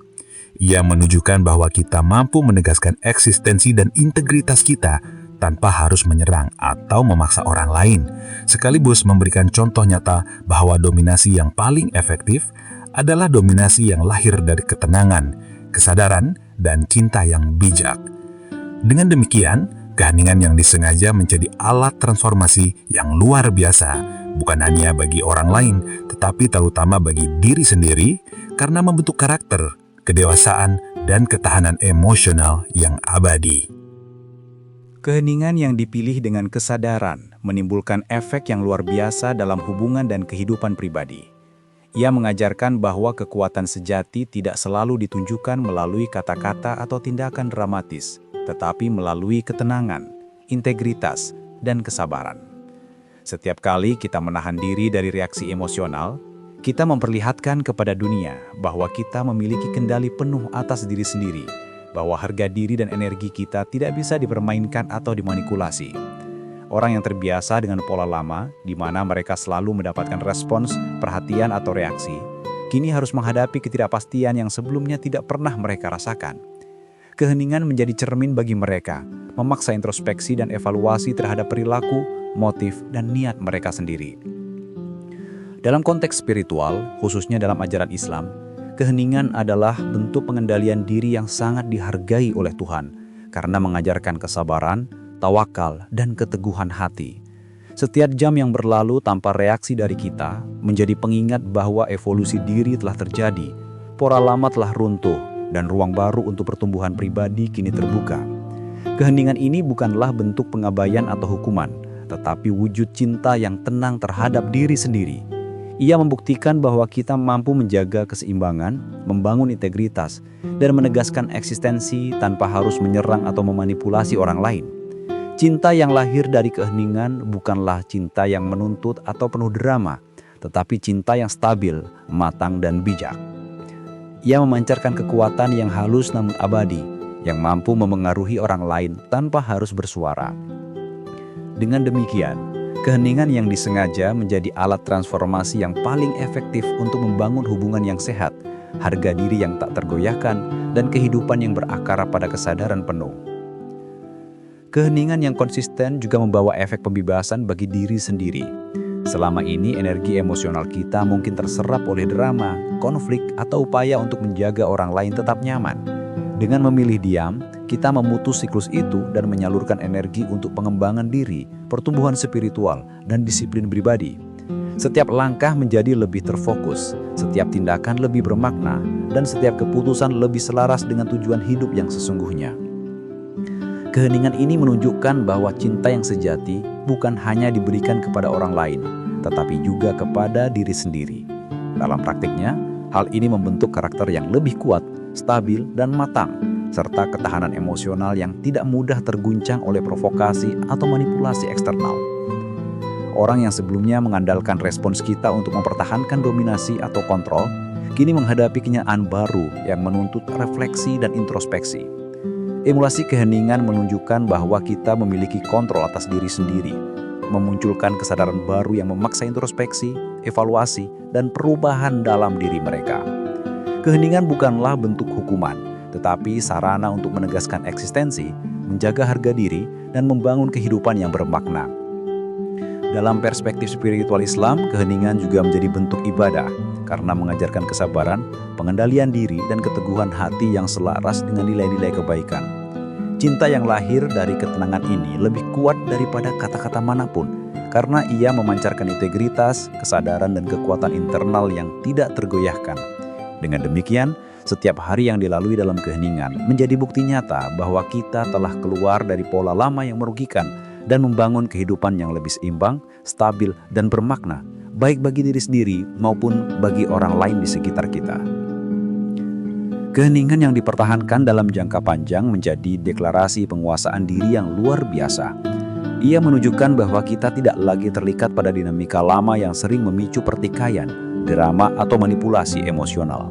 Ia menunjukkan bahwa kita mampu menegaskan eksistensi dan integritas kita tanpa harus menyerang atau memaksa orang lain, sekaligus memberikan contoh nyata bahwa dominasi yang paling efektif adalah dominasi yang lahir dari ketenangan, kesadaran, dan cinta yang bijak. Dengan demikian, keheningan yang disengaja menjadi alat transformasi yang luar biasa, bukan hanya bagi orang lain, tetapi terutama bagi diri sendiri, karena membentuk karakter, kedewasaan, dan ketahanan emosional yang abadi. Keheningan yang dipilih dengan kesadaran menimbulkan efek yang luar biasa dalam hubungan dan kehidupan pribadi. Ia mengajarkan bahwa kekuatan sejati tidak selalu ditunjukkan melalui kata-kata atau tindakan dramatis, tetapi melalui ketenangan, integritas, dan kesabaran. Setiap kali kita menahan diri dari reaksi emosional, kita memperlihatkan kepada dunia bahwa kita memiliki kendali penuh atas diri sendiri, bahwa harga diri dan energi kita tidak bisa dipermainkan atau dimanipulasi. Orang yang terbiasa dengan pola lama, di mana mereka selalu mendapatkan respons, perhatian, atau reaksi, kini harus menghadapi ketidakpastian yang sebelumnya tidak pernah mereka rasakan. Keheningan menjadi cermin bagi mereka, memaksa introspeksi dan evaluasi terhadap perilaku, motif, dan niat mereka sendiri. Dalam konteks spiritual, khususnya dalam ajaran Islam, keheningan adalah bentuk pengendalian diri yang sangat dihargai oleh Tuhan, karena mengajarkan kesabaran, tawakal, dan keteguhan hati. Setiap jam yang berlalu tanpa reaksi dari kita menjadi pengingat bahwa evolusi diri telah terjadi, pola lama telah runtuh, dan ruang baru untuk pertumbuhan pribadi kini terbuka. Keheningan ini bukanlah bentuk pengabaian atau hukuman, tetapi wujud cinta yang tenang terhadap diri sendiri. Ia membuktikan bahwa kita mampu menjaga keseimbangan, membangun integritas, dan menegaskan eksistensi tanpa harus menyerang atau memanipulasi orang lain. Cinta yang lahir dari keheningan bukanlah cinta yang menuntut atau penuh drama, tetapi cinta yang stabil, matang, dan bijak. Ia memancarkan kekuatan yang halus namun abadi, yang mampu memengaruhi orang lain tanpa harus bersuara. Dengan demikian, keheningan yang disengaja menjadi alat transformasi yang paling efektif untuk membangun hubungan yang sehat, harga diri yang tak tergoyahkan, dan kehidupan yang berakar pada kesadaran penuh. Keheningan yang konsisten juga membawa efek pembebasan bagi diri sendiri. Selama ini energi emosional kita mungkin terserap oleh drama, konflik, atau upaya untuk menjaga orang lain tetap nyaman. Dengan memilih diam, kita memutus siklus itu dan menyalurkan energi untuk pengembangan diri, pertumbuhan spiritual, dan disiplin pribadi. Setiap langkah menjadi lebih terfokus, setiap tindakan lebih bermakna, dan setiap keputusan lebih selaras dengan tujuan hidup yang sesungguhnya. Keheningan ini menunjukkan bahwa cinta yang sejati bukan hanya diberikan kepada orang lain, tetapi juga kepada diri sendiri. Dalam praktiknya, hal ini membentuk karakter yang lebih kuat, stabil, dan matang, serta ketahanan emosional yang tidak mudah terguncang oleh provokasi atau manipulasi eksternal. Orang yang sebelumnya mengandalkan respons kita untuk mempertahankan dominasi atau kontrol, kini menghadapi kenyataan baru yang menuntut refleksi dan introspeksi. Emulasi keheningan menunjukkan bahwa kita memiliki kontrol atas diri sendiri, memunculkan kesadaran baru yang memaksa introspeksi, evaluasi, dan perubahan dalam diri mereka. Keheningan bukanlah bentuk hukuman, tetapi sarana untuk menegaskan eksistensi, menjaga harga diri, dan membangun kehidupan yang bermakna. Dalam perspektif spiritual Islam, keheningan juga menjadi bentuk ibadah, karena mengajarkan kesabaran, pengendalian diri, dan keteguhan hati yang selaras dengan nilai-nilai kebaikan. Cinta yang lahir dari ketenangan ini lebih kuat daripada kata-kata manapun, karena ia memancarkan integritas, kesadaran, dan kekuatan internal yang tidak tergoyahkan. Dengan demikian, setiap hari yang dilalui dalam keheningan menjadi bukti nyata bahwa kita telah keluar dari pola lama yang merugikan dan membangun kehidupan yang lebih seimbang, stabil, dan bermakna, baik bagi diri sendiri maupun bagi orang lain di sekitar kita. Keheningan yang dipertahankan dalam jangka panjang menjadi deklarasi penguasaan diri yang luar biasa. Ia menunjukkan bahwa kita tidak lagi terikat pada dinamika lama yang sering memicu pertikaian, drama atau manipulasi emosional.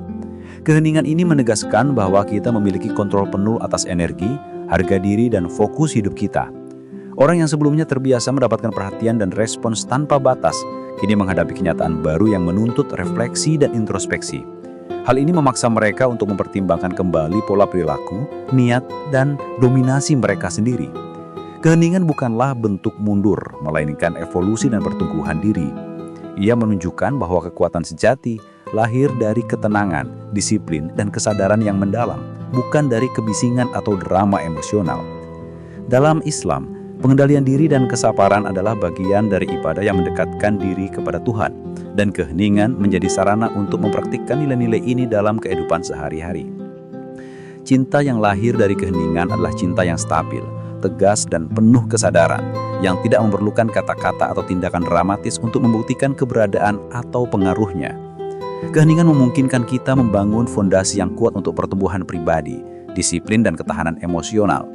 Keheningan ini menegaskan bahwa kita memiliki kontrol penuh atas energi, harga diri, dan fokus hidup kita. Orang yang sebelumnya terbiasa mendapatkan perhatian dan respons tanpa batas, kini menghadapi kenyataan baru yang menuntut refleksi dan introspeksi. Hal ini memaksa mereka untuk mempertimbangkan kembali pola perilaku, niat, dan dominasi mereka sendiri. Keheningan bukanlah bentuk mundur, melainkan evolusi dan pertumbuhan diri. Ia menunjukkan bahwa kekuatan sejati lahir dari ketenangan, disiplin, dan kesadaran yang mendalam, bukan dari kebisingan atau drama emosional. Dalam Islam, pengendalian diri dan kesabaran adalah bagian dari ibadah yang mendekatkan diri kepada Tuhan, dan keheningan menjadi sarana untuk mempraktikkan nilai-nilai ini dalam kehidupan sehari-hari. Cinta yang lahir dari keheningan adalah cinta yang stabil, tegas, dan penuh kesadaran, yang tidak memerlukan kata-kata atau tindakan dramatis untuk membuktikan keberadaan atau pengaruhnya. Keheningan memungkinkan kita membangun fondasi yang kuat untuk pertumbuhan pribadi, disiplin, dan ketahanan emosional.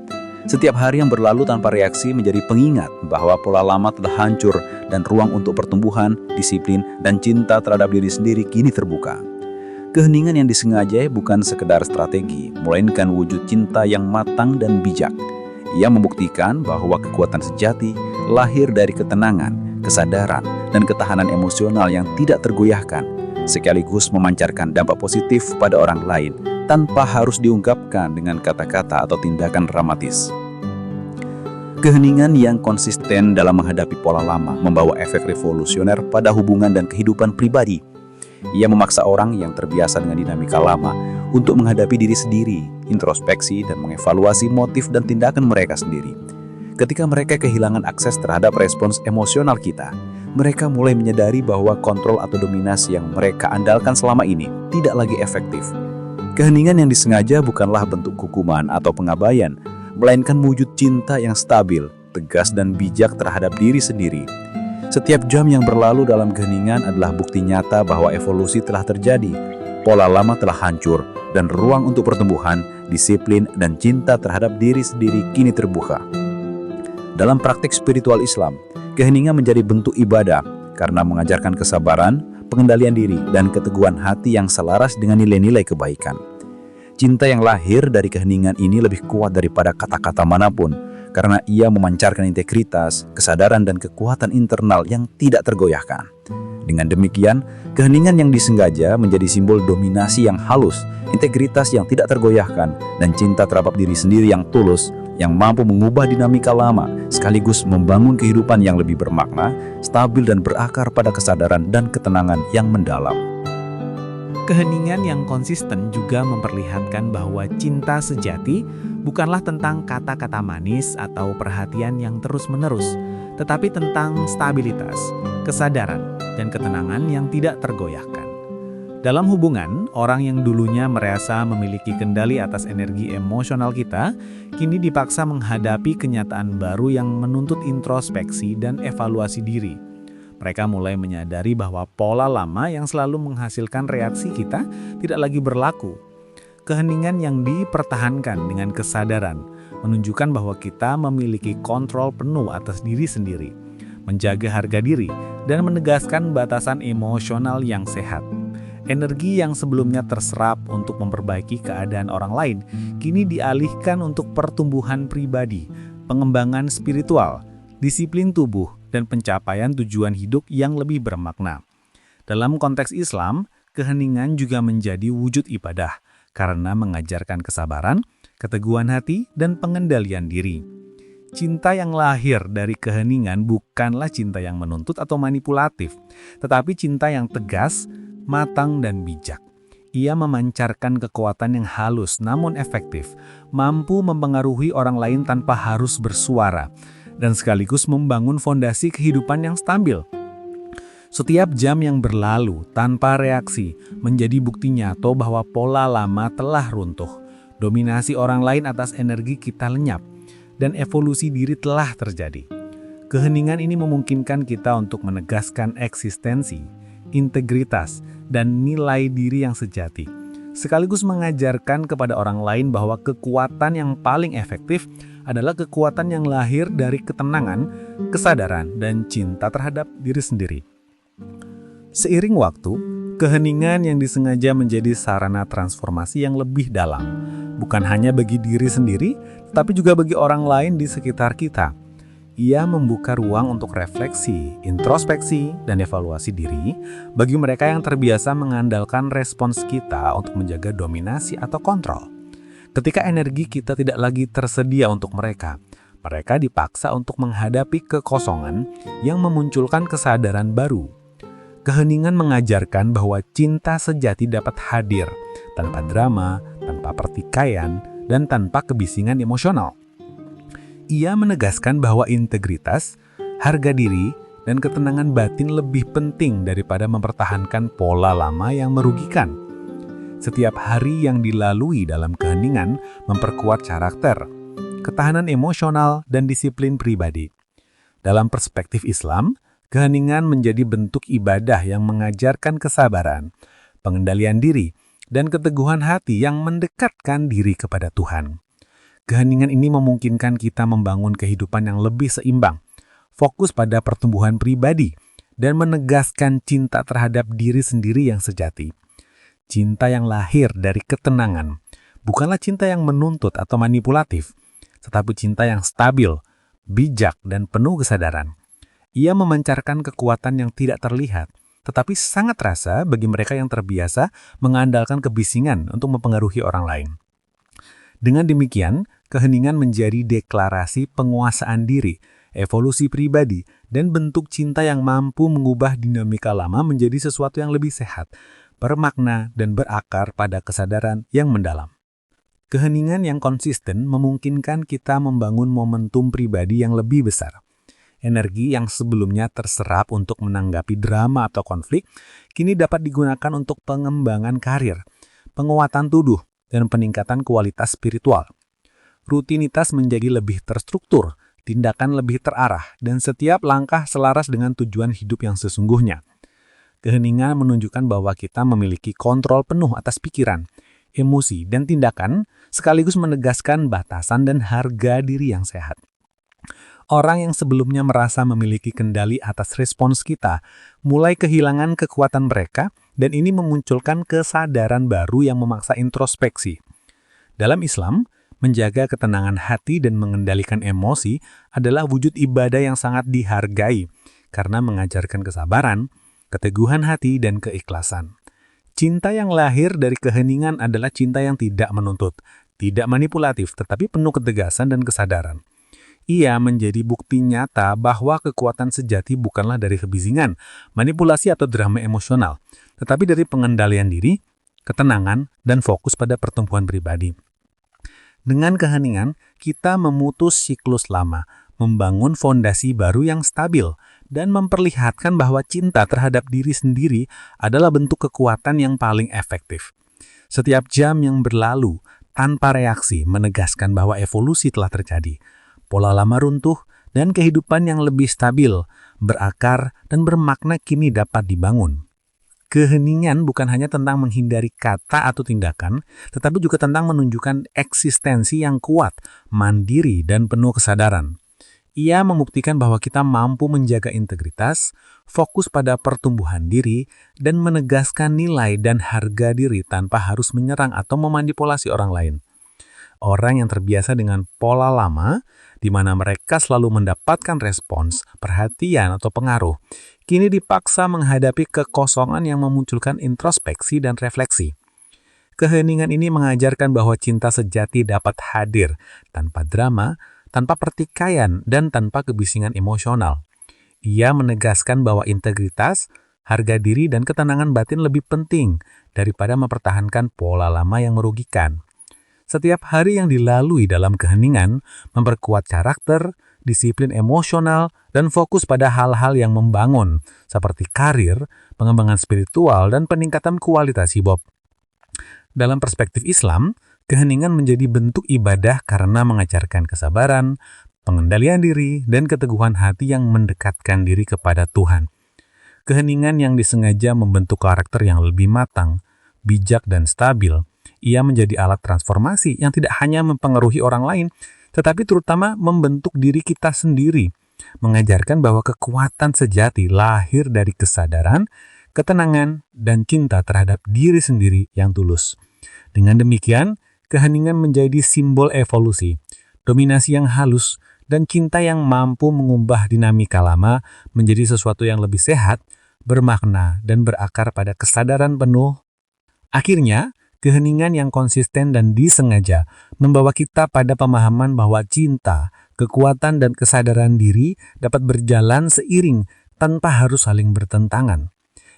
Setiap hari yang berlalu tanpa reaksi menjadi pengingat bahwa pola lama telah hancur dan ruang untuk pertumbuhan, disiplin, dan cinta terhadap diri sendiri kini terbuka. Keheningan yang disengaja bukan sekedar strategi, melainkan wujud cinta yang matang dan bijak. Ia membuktikan bahwa kekuatan sejati lahir dari ketenangan, kesadaran, dan ketahanan emosional yang tidak tergoyahkan, sekaligus memancarkan dampak positif pada orang lain tanpa harus diungkapkan dengan kata-kata atau tindakan dramatis. Keheningan yang konsisten dalam menghadapi pola lama membawa efek revolusioner pada hubungan dan kehidupan pribadi. Ia memaksa orang yang terbiasa dengan dinamika lama untuk menghadapi diri sendiri, introspeksi, dan mengevaluasi motif dan tindakan mereka sendiri. Ketika mereka kehilangan akses terhadap respons emosional kita, mereka mulai menyadari bahwa kontrol atau dominasi yang mereka andalkan selama ini tidak lagi efektif. Keheningan yang disengaja bukanlah bentuk hukuman atau pengabaian, melainkan wujud cinta yang stabil, tegas, dan bijak terhadap diri sendiri. Setiap jam yang berlalu dalam keheningan adalah bukti nyata bahwa evolusi telah terjadi, pola lama telah hancur, dan ruang untuk pertumbuhan, disiplin, dan cinta terhadap diri sendiri kini terbuka. Dalam praktik spiritual Islam, keheningan menjadi bentuk ibadah karena mengajarkan kesabaran, pengendalian diri, dan keteguhan hati yang selaras dengan nilai-nilai kebaikan. Cinta yang lahir dari keheningan ini lebih kuat daripada kata-kata manapun, karena ia memancarkan integritas, kesadaran, dan kekuatan internal yang tidak tergoyahkan. Dengan demikian, keheningan yang disengaja menjadi simbol dominasi yang halus, integritas yang tidak tergoyahkan, dan cinta terhadap diri sendiri yang tulus, yang mampu mengubah dinamika lama, sekaligus membangun kehidupan yang lebih bermakna, stabil, dan berakar pada kesadaran dan ketenangan yang mendalam. Keheningan yang konsisten juga memperlihatkan bahwa cinta sejati bukanlah tentang kata-kata manis atau perhatian yang terus-menerus, tetapi tentang stabilitas, kesadaran, dan ketenangan yang tidak tergoyahkan. Dalam hubungan, orang yang dulunya merasa memiliki kendali atas energi emosional kita, kini dipaksa menghadapi kenyataan baru yang menuntut introspeksi dan evaluasi diri. Mereka mulai menyadari bahwa pola lama yang selalu menghasilkan reaksi kita tidak lagi berlaku. Keheningan yang dipertahankan dengan kesadaran menunjukkan bahwa kita memiliki kontrol penuh atas diri sendiri, menjaga harga diri, dan menegaskan batasan emosional yang sehat. Energi yang sebelumnya terserap untuk memperbaiki keadaan orang lain, kini dialihkan untuk pertumbuhan pribadi, pengembangan spiritual, disiplin tubuh, dan pencapaian tujuan hidup yang lebih bermakna. Dalam konteks Islam, keheningan juga menjadi wujud ibadah karena mengajarkan kesabaran, keteguhan hati, dan pengendalian diri. Cinta yang lahir dari keheningan bukanlah cinta yang menuntut atau manipulatif, tetapi cinta yang tegas, matang, dan bijak. Ia memancarkan kekuatan yang halus namun efektif, mampu mempengaruhi orang lain tanpa harus bersuara, dan sekaligus membangun fondasi kehidupan yang stabil. Setiap jam yang berlalu tanpa reaksi menjadi bukti nyata bahwa pola lama telah runtuh, dominasi orang lain atas energi kita lenyap, dan evolusi diri telah terjadi. Keheningan ini memungkinkan kita untuk menegaskan eksistensi, integritas, dan nilai diri yang sejati, sekaligus mengajarkan kepada orang lain bahwa kekuatan yang paling efektif adalah kekuatan yang lahir dari ketenangan, kesadaran, dan cinta terhadap diri sendiri. Seiring waktu, Keheningan yang disengaja menjadi sarana transformasi yang lebih dalam, bukan hanya bagi diri sendiri, tapi juga bagi orang lain di sekitar kita. Ia membuka ruang untuk refleksi, introspeksi, dan evaluasi diri bagi mereka yang terbiasa mengandalkan respons kita untuk menjaga dominasi atau kontrol. Ketika energi kita tidak lagi tersedia untuk mereka dipaksa untuk menghadapi kekosongan yang memunculkan kesadaran baru. Keheningan mengajarkan bahwa cinta sejati dapat hadir tanpa drama, tanpa pertikaian, dan tanpa kebisingan emosional. Ia menegaskan bahwa integritas, harga diri, dan ketenangan batin lebih penting daripada mempertahankan pola lama yang merugikan. Setiap hari yang dilalui dalam keheningan memperkuat karakter, ketahanan emosional, dan disiplin pribadi. Dalam perspektif Islam, keheningan menjadi bentuk ibadah yang mengajarkan kesabaran, pengendalian diri, dan keteguhan hati yang mendekatkan diri kepada Tuhan. Keheningan ini memungkinkan kita membangun kehidupan yang lebih seimbang, fokus pada pertumbuhan pribadi, dan menegaskan cinta terhadap diri sendiri yang sejati. Cinta yang lahir dari ketenangan, bukanlah cinta yang menuntut atau manipulatif, tetapi cinta yang stabil, bijak, dan penuh kesadaran. Ia memancarkan kekuatan yang tidak terlihat, tetapi sangat terasa bagi mereka yang terbiasa mengandalkan kebisingan untuk mempengaruhi orang lain. Dengan demikian, keheningan menjadi deklarasi penguasaan diri, evolusi pribadi, dan bentuk cinta yang mampu mengubah dinamika lama menjadi sesuatu yang lebih sehat, bermakna, dan berakar pada kesadaran yang mendalam. Keheningan yang konsisten memungkinkan kita membangun momentum pribadi yang lebih besar. Energi yang sebelumnya terserap untuk menanggapi drama atau konflik, kini dapat digunakan untuk pengembangan karir, penguatan tubuh, dan peningkatan kualitas spiritual. Rutinitas menjadi lebih terstruktur, tindakan lebih terarah, dan setiap langkah selaras dengan tujuan hidup yang sesungguhnya. Keheningan menunjukkan bahwa kita memiliki kontrol penuh atas pikiran, emosi, dan tindakan, sekaligus menegaskan batasan dan harga diri yang sehat. Orang yang sebelumnya merasa memiliki kendali atas respons kita, mulai kehilangan kekuatan mereka, dan ini memunculkan kesadaran baru yang memaksa introspeksi. Dalam Islam, menjaga ketenangan hati dan mengendalikan emosi adalah wujud ibadah yang sangat dihargai, karena mengajarkan kesabaran, keteguhan hati, dan keikhlasan. Cinta yang lahir dari keheningan adalah cinta yang tidak menuntut, tidak manipulatif, tetapi penuh ketegasan dan kesadaran. Ia menjadi bukti nyata bahwa kekuatan sejati bukanlah dari kebisingan, manipulasi atau drama emosional, tetapi dari pengendalian diri, ketenangan, dan fokus pada pertumbuhan pribadi. Dengan keheningan, kita memutus siklus lama, membangun fondasi baru yang stabil, dan memperlihatkan bahwa cinta terhadap diri sendiri adalah bentuk kekuatan yang paling efektif. Setiap jam yang berlalu tanpa reaksi menegaskan bahwa evolusi telah terjadi. Pola lama runtuh, dan kehidupan yang lebih stabil, berakar, dan bermakna kini dapat dibangun. Keheningan bukan hanya tentang menghindari kata atau tindakan, tetapi juga tentang menunjukkan eksistensi yang kuat, mandiri, dan penuh kesadaran. Ia membuktikan bahwa kita mampu menjaga integritas, fokus pada pertumbuhan diri, dan menegaskan nilai dan harga diri tanpa harus menyerang atau memanipulasi orang lain. Orang yang terbiasa dengan pola lama, di mana mereka selalu mendapatkan respons, perhatian, atau pengaruh, kini dipaksa menghadapi kekosongan yang memunculkan introspeksi dan refleksi. Keheningan ini mengajarkan bahwa cinta sejati dapat hadir tanpa drama, tanpa pertikaian, dan tanpa kebisingan emosional. Ia menegaskan bahwa integritas, harga diri, dan ketenangan batin lebih penting daripada mempertahankan pola lama yang merugikan. Setiap hari yang dilalui dalam keheningan memperkuat karakter, disiplin emosional, dan fokus pada hal-hal yang membangun, seperti karir, pengembangan spiritual, dan peningkatan kualitas hidup. Dalam perspektif Islam, keheningan menjadi bentuk ibadah karena mengajarkan kesabaran, pengendalian diri, dan keteguhan hati yang mendekatkan diri kepada Tuhan. Keheningan yang disengaja membentuk karakter yang lebih matang, bijak, dan stabil. Ia menjadi alat transformasi yang tidak hanya mempengaruhi orang lain, tetapi terutama membentuk diri kita sendiri, mengajarkan bahwa kekuatan sejati lahir dari kesadaran, ketenangan, dan cinta terhadap diri sendiri yang tulus. Dengan demikian, keheningan menjadi simbol evolusi, dominasi yang halus, dan cinta yang mampu mengubah dinamika lama menjadi sesuatu yang lebih sehat, bermakna, dan berakar pada kesadaran penuh. Akhirnya, keheningan yang konsisten dan disengaja membawa kita pada pemahaman bahwa cinta, kekuatan, dan kesadaran diri dapat berjalan seiring tanpa harus saling bertentangan.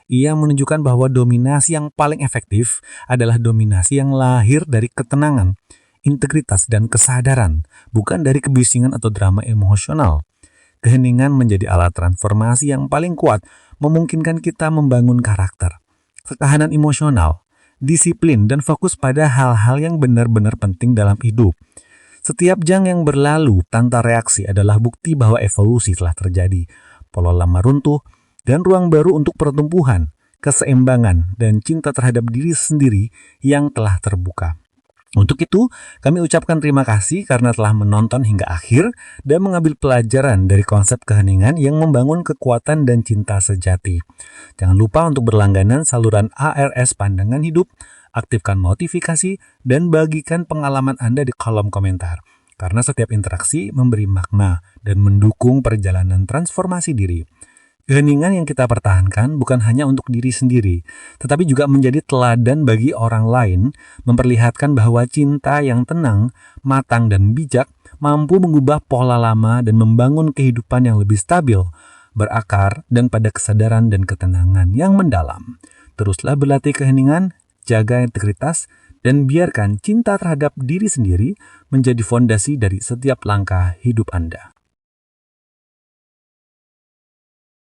Ia menunjukkan bahwa dominasi yang paling efektif adalah dominasi yang lahir dari ketenangan, integritas, dan kesadaran, bukan dari kebisingan atau drama emosional. Keheningan menjadi alat transformasi yang paling kuat, memungkinkan kita membangun karakter, ketahanan emosional, disiplin, dan fokus pada hal-hal yang benar-benar penting dalam hidup. Setiap jam yang berlalu tanpa reaksi adalah bukti bahwa evolusi telah terjadi, pola lama runtuh, dan ruang baru untuk pertumbuhan, keseimbangan, dan cinta terhadap diri sendiri yang telah terbuka. Untuk itu, kami ucapkan terima kasih karena telah menonton hingga akhir dan mengambil pelajaran dari konsep keheningan yang membangun kekuatan dan cinta sejati. Jangan lupa untuk berlangganan saluran ARS Pandangan Hidup, aktifkan notifikasi, dan bagikan pengalaman Anda di kolom komentar. Karena setiap interaksi memberi makna dan mendukung perjalanan transformasi diri. Keheningan yang kita pertahankan bukan hanya untuk diri sendiri, tetapi juga menjadi teladan bagi orang lain, memperlihatkan bahwa cinta yang tenang, matang, dan bijak mampu mengubah pola lama dan membangun kehidupan yang lebih stabil, berakar, dan pada kesadaran dan ketenangan yang mendalam. Teruslah berlatih keheningan, jaga integritas, dan biarkan cinta terhadap diri sendiri menjadi fondasi dari setiap langkah hidup Anda.